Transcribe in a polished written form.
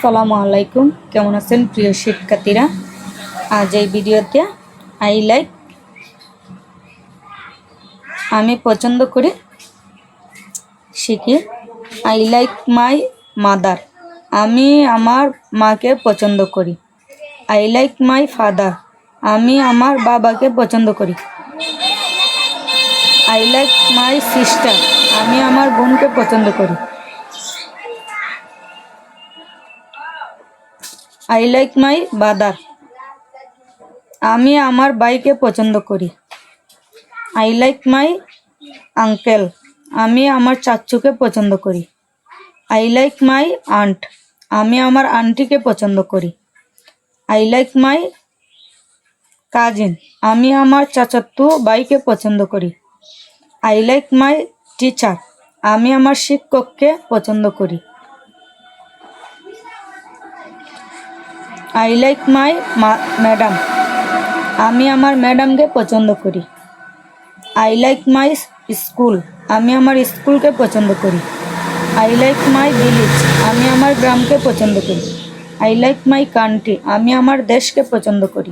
আসসালামু আলাইকুম, কেমন আছেন প্রিয় শিক্ষার্থীরা? আজ এই ভিডিওতে আমি পছন্দ করি শিখি। আই লাইক মাই মাদার, আমি আমার মাকে পছন্দ করি। আই লাইক মাই ফাদার, আমি আমার বাবাকে পছন্দ করি। আই লাইক মাই সিস্টার, আমি আমার বোনকে পছন্দ করি। আই লাইক মাই ব্রাদার, আমি আমার ভাইকে পছন্দ করি। আই লাইক মাই আঙ্কেল, আমি আমার চাচুকে পছন্দ করি। আই লাইক মাই আন্ট, আমি আমার আন্টিকে পছন্দ করি। আই লাইক মাই কাজিন, আমি আমার চাচাতো ভাইকে পছন্দ করি। আই লাইক মাই টিচার, আমি আমার শিক্ষককে পছন্দ করি। আই লাইক মাই ম্যাডাম, আমি আমার ম্যাডামকে পছন্দ করি। আই লাইক মাই স্কুল, আমি আমার স্কুলকে পছন্দ করি। আই লাইক মাই ভিলেজ, আমি আমার গ্রামকে পছন্দ করি। আই লাইক মাই কান্ট্রি, আমি আমার দেশকে পছন্দ করি।